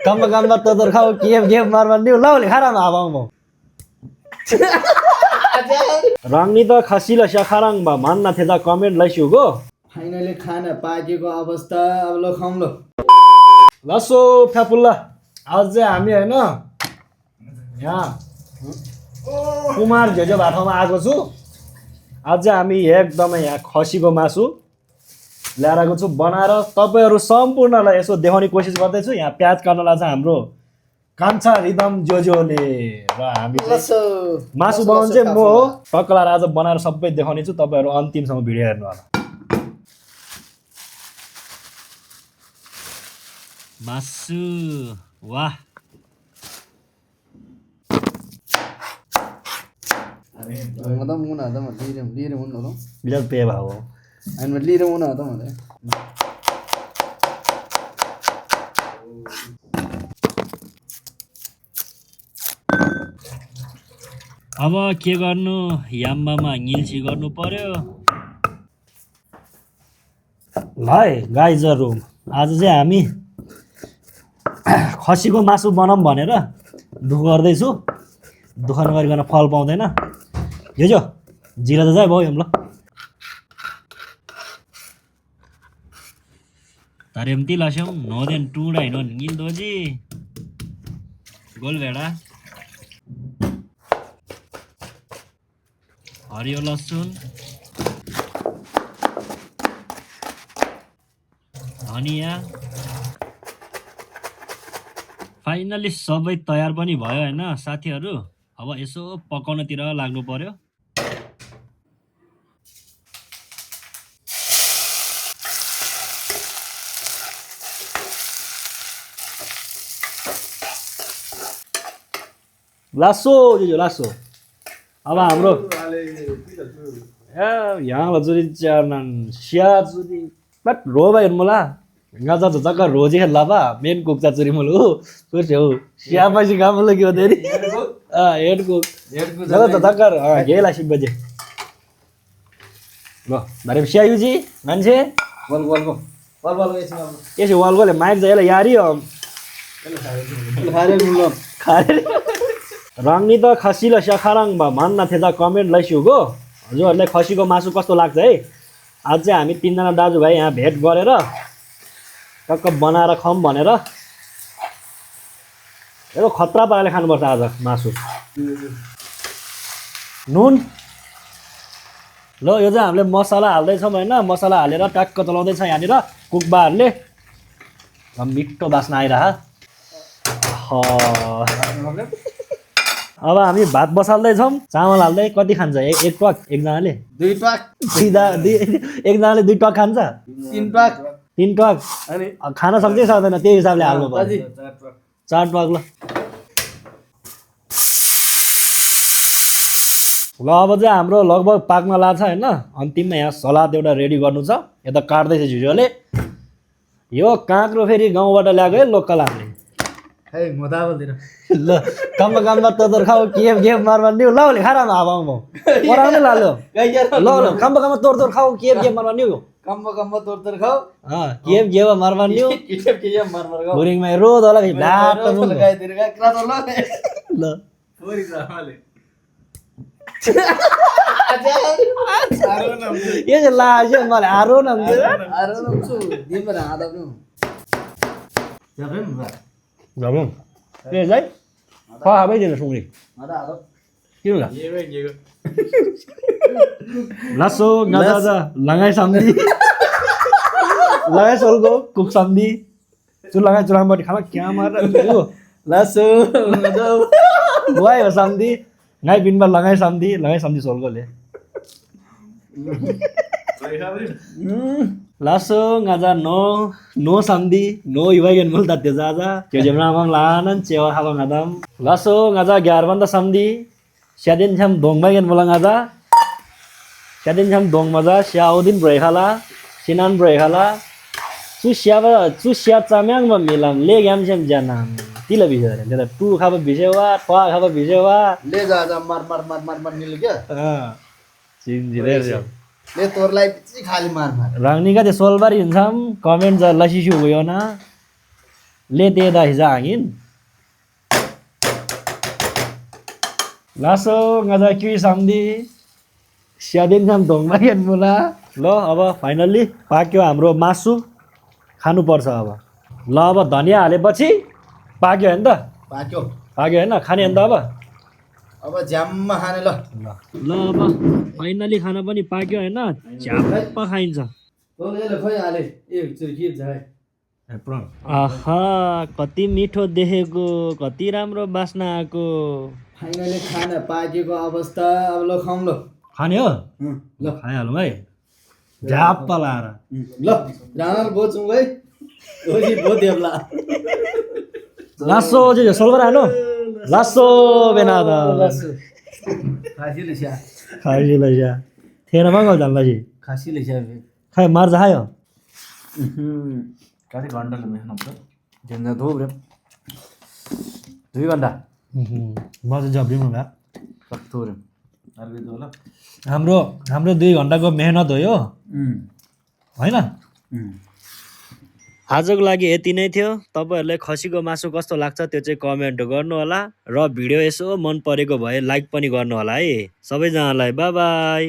Kamba totor kau game marman niu lau le kharam abang mo. Rangni त खसिला सखाराङ बा मान्न थेजा comment लाइसुगो finally खाना पाकेको अवस्था अब ल खाउँ ल लसो फ्यापुल्ला आज चाहिँ हामी हैन यहाँ कुमार झेजो भाटामा आएको छु आज चाहिँ हामी एकदमै यहाँ खसीको मासु ल्याएर आएको छु बनाएर तपाईहरु सम्पूर्णलाई यसो देखाउने कोसिस गर्दै छु यहाँ प्याज काट्नलाई चाहिँ हाम्रो कान्छा रिदम जोजोले र हामी मासु बनाउनु चाहिँ म हो टक्कला आज बनाएर सबै देखाउने छु तपाईहरु अन्तिमसम्म भिडियो हेर्नु होला मासु वाह मदम मुना त म लिएर मुना त बिलाल पे भाव अनि म लिएर मुना त म अब के गर्नु याम्बामा गिल्सी गर्नु पर्यो भाइ गाइजहरु आज चाहिँ हामी खसीको मासु बनाऊँ भनेर दुख गर्दै छु दुख नगरिकन फल पाउँदैन यो जो जिरा त जाय भयो ल तारेमती लास्यौ नोदेन टुडा हिँड्नु गिल्दोजी गोलभेडा हरियो लसुन धनिया फाइनली सबै तयार पनि भयो हैन साथीहरु अब यसो पकाउनतिर लाग्नु पर्यो लासो जो लासो अब हाम्रो यहाँ जुरी चारनन सिया जुरी बट रोबा हेर्मुला गाजा जका रोजे लाबा मेन कुक चुरी मुलु सोचे हो सिया पछि काम लग्यो देरी हेड कुक जगा त तकर गेला सिक बजे ल धरे सिया युजी मान्छे बल यसो वाल गोले माइक जयला यारी खारे रङनी त खसीला सखाराङ बा मान्न थेजा कमेन्ट लाइसुगो हजुरहरुलाई खसीको मासु कस्तो लाग्छ है आज चाहिँ हामी तीनजना दाजुभाइ यहाँ भेट गरेर टक्क बनाएर खाऊँ भनेर यो खतरा पाराले खानुपर्छ आज मासु नुन ल यो चाहिँ हामीले मसला हाल्दैछौँ हैन मसला हालेर टक्क चलाउँदै छ यहाँनिर कुकबाहरूले मिठो बास्ना आइरहा अब हामी भात बसाल्दै छौँ चामल हाल्दै कति खान्छ एक टक एकजनाले दुई टक एकजनाले दुई टक खान्छ तीन टक अनि खान सक्छ सक्दैन त्यही हिसाबले हाल्नु पर्छ चार टक ल अब चाहिँ हाम्रो लगभग पाक्न लाग्छ हैन अन्तिममा यहाँ सलाद एउटा रेडी गर्नु छ यता काट्दैछ झिजोले यो काँक्रो फेरि गाउँबाट ल्याएको है लोकल हामीले है मोदाबलतिर ल कम्बा तोतर खाऊ गेम मारमान निउ ल ले खाराम आबाङ म पराउने लाल्यो ल कम्बा तोतर खाऊ गेम मारमान निउ कम्बा तोर खाऊ गेम मारमान निउ के मार खाऊ बोरिङमा रोद होला भि डाट मुल गाइतिर गा क्रातो ल ल बोरी रामाले ये जे लाजे मलाई आरो न छु दिबर आदा नु Gabung. Ini Zai. Kau apa ini langsung ni? Ada. Kira lah. Lasso ngaza langai samdi. Langai solgo cook samdi. Tu langai curang buat khala kya mara tu? Lasso ngaza. Buai samdi. Ngai binbar langai samdi solgo le. Lasso ngaza no samdi no ibagian mul tatya zaza kyo jemna amang lanan cewa habang adam lasso ngaza gyarbanda samdi syadin cham dong bagian mulang ngaza syadin cham dong maza syaudin brekhala sinan brekhala chu sya chamyang ma milam le gam cham janam tila bisare le tu khaba bisewa twa khaba bisewa ले जा मार मिल गया चिन्जिरेर जाऊ ले तोरलाई पिछि खाली मार रांगनी का सोलबारी हिँड्छौँ comment लसिसु गयो न लेतेदा हिजा angin. Lasso ngaja कि samdi. स्यादिन काम ढोङमा हेर्नुला ल अब फाइनल्ली पाक्यो हाम्रो मासु खानुपर्छ अब ल अब धनिया हालेपछि पाक्यो हैन त पाक्यो पाक्यो हैन खाने हैन त अब अब ज्याममा खाने ल ल अब फाइनल्ली खाना पनि पाक्यो हैन झ्याप्प खाइन्छ तँले खोइ हाले एकचोटि के जाए आहा कति मिठो देखेको कति राम्रो बास्ना आएको फाइनली खाना पाकेको अवस्था अब ल खाउँ ल खाने हो ल खाइहालौँ है झ्याप्प लाएर ल रानर बोचौँ है ओजी बो देवला लासो जे सोलबर हानो लासो बेनादा खासी लिया खाइ लैजा थिएन मङ्गल जान्ला जी खासी लिया खाइ मार्जा खायो कति घन्टाले मेहनत त झन्झट हो रे 2 घन्टा म चाहिँ जब्रिनु भए कस्तो रे अर्को त होला हाम्रो 2 घन्टाको मेहनत हो यो होइन आजको लागि यति नै थियो तपाईहरुलाई खसीको मासु कस्तो लाग्छ त्यो चाहिँ कमेन्ट गर्नु होला र भिडियो यसो मन परेको भए लाइक पनि गर्नु होला है सबैजनालाई बाइ बाइ